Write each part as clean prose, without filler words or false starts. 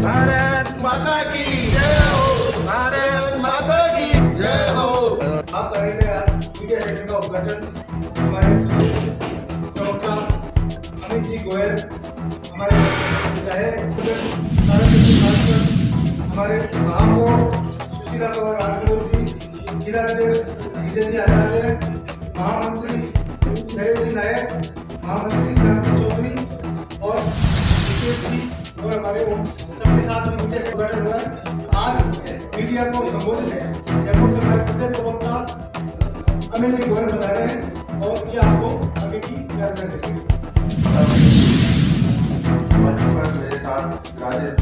भारत माता की जय हो, भारत माता की जय हो। आप करेंगे मीडिया सेक्शन का उद्घाटन हमारे प्रवक्ता अमित जी गोयल, हमारे विधायक हमारे महापौर सुशीला पवार राजगुरु जी, जिलाध्यक्ष विजय जी आचार्य, महामंत्री नरेश जी नायक, महामंत्री शांति चौधरी और विशेष जी और हमारे सबके साथ में मीडिया का गठन हुआ है। आज मीडिया को संबोधित है जयपुर से हमारे प्रत्येक प्रवक्ता अमित जी गोयल बता रहे हैं और ये आपको आगे की जानकारी देंगे। मेरे साथ राजेश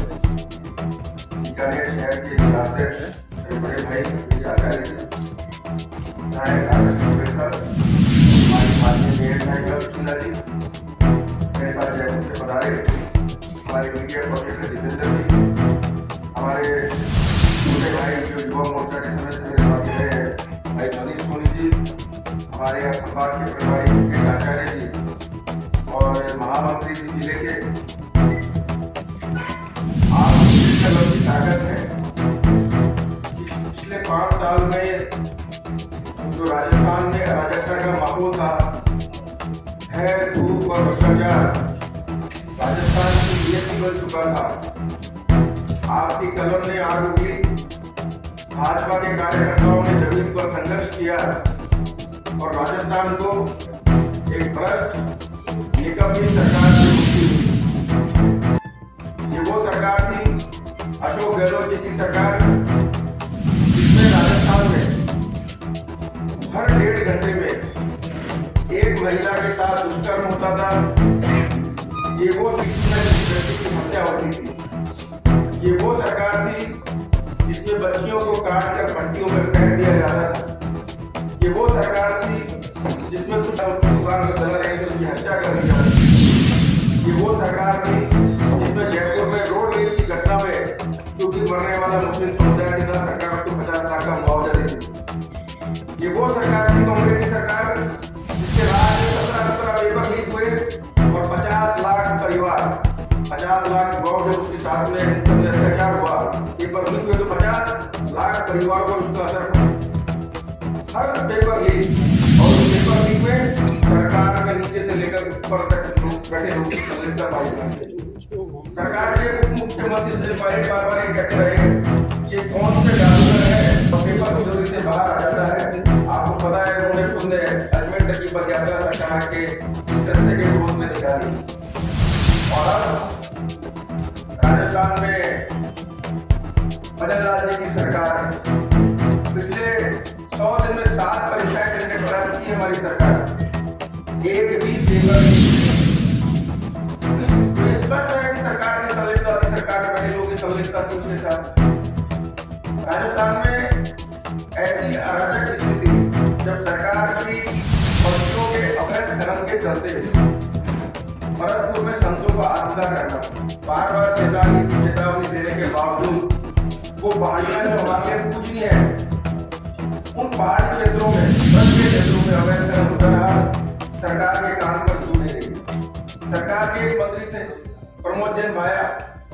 बीकानेर शहर के जिलाध्यक्ष मेरे बड़े भाई आचार्य जी, विधायक हमारी माननीय मेयर साहिब सुशीला जी, मेरे साथ जयपुर से पधारे हमारे मीडिया कोऑर्डिनेटर जितेंद्र जी, हमारे छोटे भाई जो युवा मोर्चा के सदस्य मेरे साथ रहे भाई मनीष सोनी जी, हमारे यहाँ संभाग के प्रभारी आचार्य जी और महामंत्री जी जिले के। आप की ताकत है पिछले 5 साल में जो राजस्थान में अराजकता का माहौल था, है धूप और भ्रष्टाचार, राजस्थान की जीएसटी बन चुका था। आपकी कलम ने आग उगली, भाजपा के कार्यकर्ताओं ने जमीन पर संघर्ष किया और राजस्थान को एक भ्रष्ट निकम्मी सरकार से मुक्ति हुई। ये वो सरकार थी अशोक गहलोत जी की सरकार, जिसमें राजस्थान में हर 1.5 घंटे में एक महिला के साथ दुष्कर्म होता था। ये वो व्यक्ति की हत्या होती थी। ये वो सरकार थी जिसमें बच्चियों को काट कर भट्टियों में फेंक दिया जाता था। ये वो सरकार थी जिसमें कुछ दुकान में चला रहे थे उसकी हत्या कर दी जाती थी। ये वो सरकार थी जिसमें जयपुर में रोड रेस की घटना में क्योंकि मरने वाला मुस्लिम समुदाय से था, सरकार उसको 50 लाख का मुआवजा देती। ये वो सरकार थी कांग्रेस की सरकार जिसके राज में 17 पेपर लीक हुए और 50 लाख परिवार, 50 लाख गाँव जब उसके साथ में अत्याचार हुआ, पेपर लीक हुए तो 50 लाख परिवार पर उसका असर पड़ा। हर पेपर लीक और उस पेपर लीक में सरकार के नीचे से लेकर ऊपर तक बैठे लोग संलिप्तता पाई जाती। सरकार के उप मुख्यमंत्री श्री पायलट बार-बार ये कहते रहे ये कौन से जादूगर है और पेपर को जल्दी से बाहर आ जाता है। आपको पता है उन्होंने खुद अजमेर तक की पदयात्रा सरकार के इस रस्ते के विरोध में निकाली और अब राजस्थान में मदनलाल जी की सरकार है। पिछले 100 दिन में 7 परीक्षाएं करके बढ़ा चुकी है हमारी सरकार। एक भी पेपर तो स्पष्ट है कि सरकार की संलिप्तता थी, सरकार में बैठे लोगों की संलिप्तता थी उसके साथ। राजस्थान में ऐसी अराजक स्थिति जब सरकार की बच्चों के अवैध खनन के चलते भरतपुर में संतों को आत्मदा करना, बार-बार चेतावनी देने के बावजूद वो पहाड़ियां जो हमारे लिए पूछनी है, उन पहाड़ी क्षेत्रों में, वन के क्षेत्रों में अवैध खनन होता रहा। सरकार के कान पर क्यों नहीं रही? सरकार के एक मंत्री थे प्रमोद जैन भाया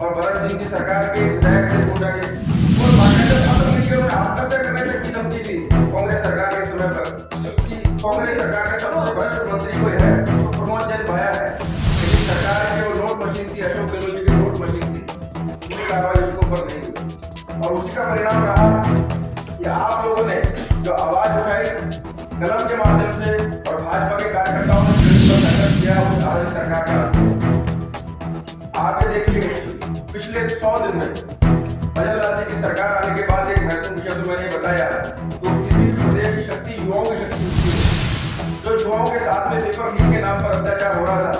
और भरत सिंह की सरकार के विधायक थे गोंडा के, और आत्महत्या करने तक की धमकी दी कांग्रेस सरकार के समय पर, क्योंकि कांग्रेस सरकार के सबसे वरिष्ठ मंत्री कोई है तो प्रमोद जैन भाया है। लेकिन सरकार की वो नोट मशीन थी, अशोक गहलोत जी की नोट मशीन थी, कोई कार्रवाई उसके ऊपर नहीं हुई और उसी का परिणाम रहा कि आप लोगों ने जो आवाज उठाई कलम के माध्यम से और भाजपा के कार्यकर्ताओं ने संघर्ष किया उस भारत सरकार का। आप ये देखिए पिछले 100 दिन में मदनलाल जी की सरकार आने के बाद एक महत्वपूर्ण विषय तो मैंने बताया, तो किसी भी प्रदेश की शक्ति युवाओं की शक्ति होती है। जो युवाओं के साथ में पेपर लीक के नाम पर अत्याचार हो रहा था,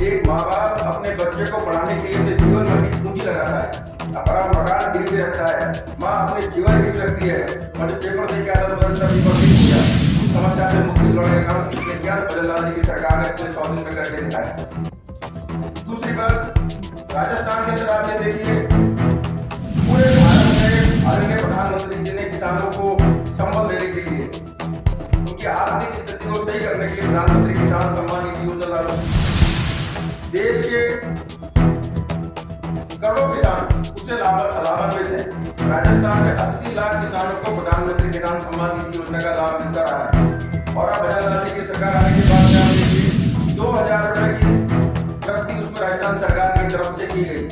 एक माँ बाप अपने बच्चे को पढ़ाने के लिए जीवन भर की पूंजी लगाता है, अपना मकान गिरवी रखता है, माँ अपने जीवन गिरवी रखती है और जब पेपर दे के आता तो पेपर लीक हो गया, उस समस्या से मुक्ति दिलाने का काम मदनलाल जी की सरकार ने अपने 100 दिन में करके दिखाया। दूसरी बात, राजस्थान के अंदर आप ये देखिए पूरे भारत में आदरणीय प्रधानमंत्री जी ने किसानों को संबल देने के लिए उनकी प्रधानमंत्री किसान सम्मान निधि योजना लागू। देश के करोड़ों किसान उससे लाभान्वित है। राजस्थान में 80 लाख किसानों को प्रधानमंत्री किसान सम्मान निधि योजना का लाभ मिलता रहा है। और अब भजनलाल जी की सरकार आने के बाद में आप देखिए 2000 रुपए की प्रति उसमें राजस्थान सरकार की तरफ से की गई।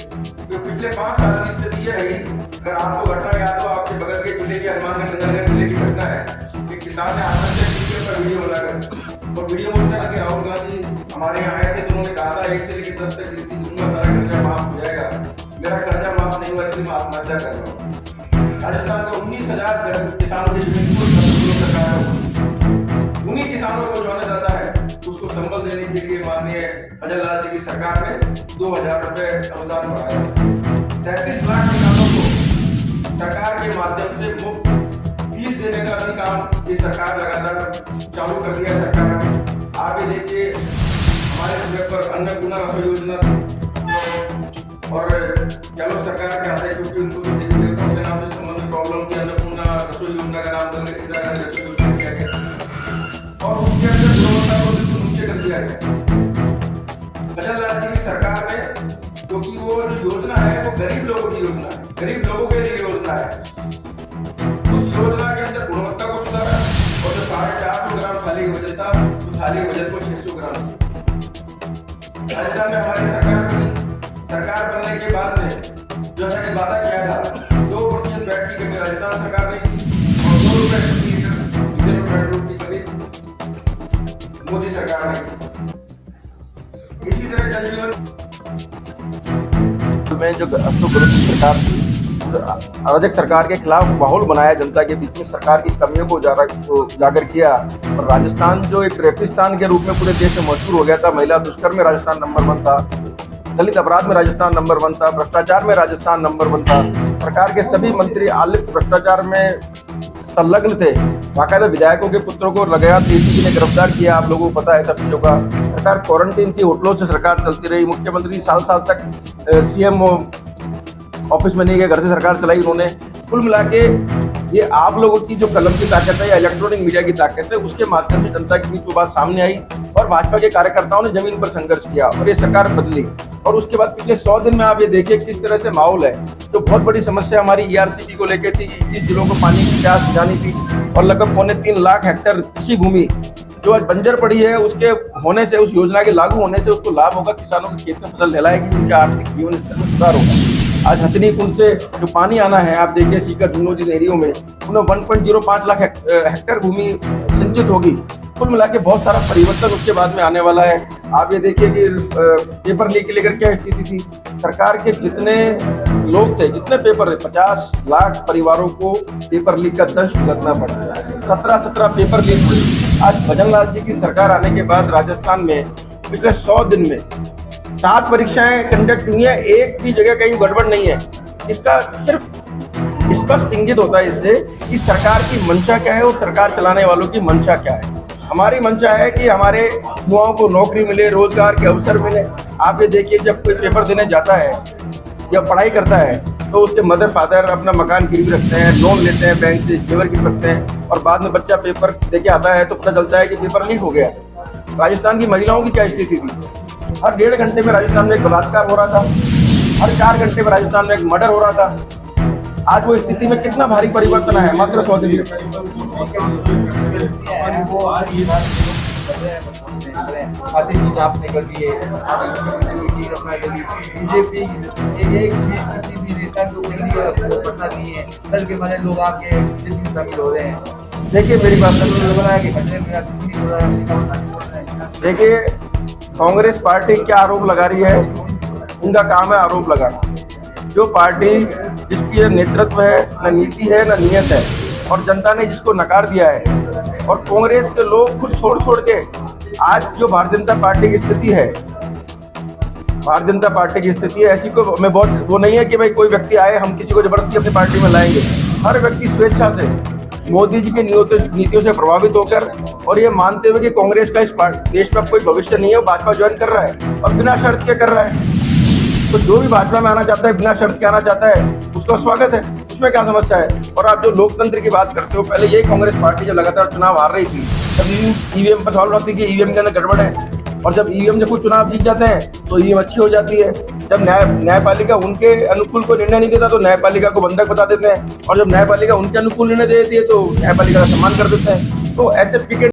जो पिछले 5 साल की स्थिति ये रही, अगर आपको घटना याद हो, आपके बगल के जिले की हनुमानगढ़ नंदनगढ़ जिले की घटना है कि किसान ने आत्महत्या की पर वीडियो बनाकर, और वीडियो में उसने आगे राहुल गांधी हमारे यहाँ आए थे तो उन्होंने कहा था 1 से लेकर 10 तक गिनती दूंगा, सारा कर्जा माफ हो जाएगा। मेरा कर्जा माफ नहीं हुआ इसलिए मैं आत्महत्या कर रहा हूँ। राजस्थान को 19,000 किसानों की जमीन को सरकार, उन्हीं किसानों को जाना जाता है, उसको संबल देने के लिए माननीय भजनलाल जी की सरकार ने 2,000 रुपए अनुदान बढ़ाया। 33 लाख किसानों को सरकार के माध्यम से मुफ्त फीस देने का भी काम ये सरकार लगातार चालू कर दिया है सरकार। आप ये देखिए हमारे समय पर अन्नपूर्णा रसोई योजना और चलो सरकार के आते क्योंकि उनको तो देवी देवताओं के नाम से संबंधित प्रॉब्लम की अन्नपूर्णा रसोई योजना का नाम बदल इंदिरा गांधी रसोई योजना किया गया और उसके अंदर गुणवत्ता को बिल्कुल नीचे कर दिया गया। भजनलाल जी की सरकार में, क्योंकि वो जो योजना है वो गरीब लोगों की योजना है, गरीब लोगों के लिए योजना है, उस योजना के अंदर गुणवत्ता को सुधारा और जो 450 ग्राम थाली का वजन था तो थाली के वजन को 600 ग्राम। राजस्थान में हमारी सरकार बनी, सरकार बनने के बाद में जो है वादा किया था 2% वैट की कमी राजस्थान सरकार ने की और 2 रुपए प्रति लीटर डीजल और पेट्रोल की कमी मोदी सरकार ने की। इसी तरह जल जीवन में जो अशोक गहलोत की सरकार थी, अराजक सरकार के खिलाफ माहौल बनाया, जनता के बीच में सरकार की कमियों को उजागर किया और राजस्थान जो एक रेपिस्तान के रूप में पूरे देश में मशहूर हो गया था। महिला दुष्कर्म में राजस्थान नंबर 1 था, दलित अपराध में राजस्थान नंबर 1 था, भ्रष्टाचार में राजस्थान नंबर 1 था। सरकार के सभी मंत्री आलिप्त भ्रष्टाचार में संलग्न थे। बाकायदा विधायकों के पुत्रों को लगातार एसीबी ने गिरफ्तार किया, आप लोगों को पता है सब चीजों का। सरकार क्वारंटीन की होटलों से सरकार चलती रही, मुख्यमंत्री साल तक सीएम ऑफिस में नहीं गए, घर से सरकार चलाई उन्होंने। कुल मिला के ये आप लोगों की जो कलम की ताकत है या इलेक्ट्रॉनिक मीडिया की ताकत है, उसके माध्यम से जनता के बीच वो बात सामने आई और भाजपा के कार्यकर्ताओं ने जमीन पर संघर्ष किया और ये सरकार बदली। और उसके बाद पिछले 100 दिन में आप ये देखिए किस तरह से माहौल है। जो बहुत बड़ी समस्या हमारी ERCP को लेकर थी, 21 जिलों को पानी की प्यास बुझानी थी और लगभग 3.25 लाख हेक्टेयर कृषि भूमि जो आज बंजर पड़ी है, उसके होने से, उस योजना के लागू होने से उसको लाभ होगा, किसानों के खेत में फसल लहलाएगी, उनके आर्थिक जीवन स्तर में सुधार होगा। आज हथनी कुंड से जो पानी आना है, आप देखिए सीकर झुन्नू जिन एरियो में उन्हें 1.05 लाख हेक्टेयर भूमि सिंचित होगी। कुल मिला के बहुत सारा परिवर्तन उसके बाद में आने वाला है। आप ये देखिए कि पेपर लीक लेकर क्या स्थिति थी। सरकार के जितने लोग थे, जितने पेपर, 50 लाख परिवारों को पेपर लीक का दंश भुगतना पड़ा। 17 पेपर लीक हुए। आज भजनलाल जी की सरकार आने के बाद राजस्थान में पिछले 100 दिन में 7 परीक्षाएं कंडक्ट हुई है, एक भी जगह कहीं गड़बड़ नहीं है। इसका सिर्फ स्पष्ट इंगित होता है इससे कि सरकार की मंशा क्या है और सरकार चलाने वालों की मंशा क्या है। हमारी मंशा है कि हमारे युवाओं को नौकरी मिले, रोजगार के अवसर मिले। आप ये देखिए जब कोई पेपर देने जाता है या पढ़ाई करता है तो उसके मदर फादर अपना मकान गिरवी रखते हैं, लोन लेते हैं, बैंक से जेवर गिरवी रखते हैं और बाद में बच्चा पेपर देके आता है तो पता चलता है कि पेपर लीक हो गया। राजस्थान की महिलाओं की क्या स्थिति थी? हर 1.5 घंटे में राजस्थान में एक बलात्कार हो रहा था, हर 4 घंटे में राजस्थान में एक मर्डर हो रहा था। आज वो स्थिति में कितना भारी परिवर्तन है मात्र 100 दिन लोग आपके शामिल हो रहे हैं। देखिए मेरी बात देखिए, कांग्रेस पार्टी क्या आरोप लगा रही है? उनका काम है आरोप लगाना। जो पार्टी जिसकी नेतृत्व है, न नीति है न नियत है, और जनता ने जिसको नकार दिया है, और कांग्रेस के लोग खुद छोड़ के आज जो भारतीय जनता पार्टी की स्थिति है, भारतीय जनता पार्टी की स्थिति है ऐसी को मैं बहुत वो नहीं है कि भाई कोई व्यक्ति आए हम किसी को जबरदस्ती अपनी पार्टी में लाएंगे। हर व्यक्ति स्वेच्छा से मोदी जी की नीतियों से प्रभावित होकर और ये मानते हुए कि कांग्रेस का इस देश में कोई भविष्य नहीं है, भाजपा ज्वाइन कर रहा है और बिना शर्त के कर रहा है। तो जो भी भाजपा में आना चाहता है, बिना शर्त के आना चाहता है, उसका स्वागत है, उसमें क्या समस्या है। और आप जो लोकतंत्र की बात करते हो, पहले यही कांग्रेस पार्टी जब लगातार चुनाव हार रही थी कभी ईवीएम पर सवाल उठाते हैं कि ईवीएम के अंदर गड़बड़ है, और जब ईवीएम जब कुछ चुनाव जीत जाते हैं तो ईवीएम अच्छी हो जाती है। जब न्यायपालिका उनके अनुकूल को निर्णय नहीं देता तो न्यायपालिका को बंधक बता देते हैं, और जब न्यायपालिका उनके अनुकूल निर्णय दे देती है तो न्यायपालिका का सम्मान कर देते हैं। तो ऐसे पिकेट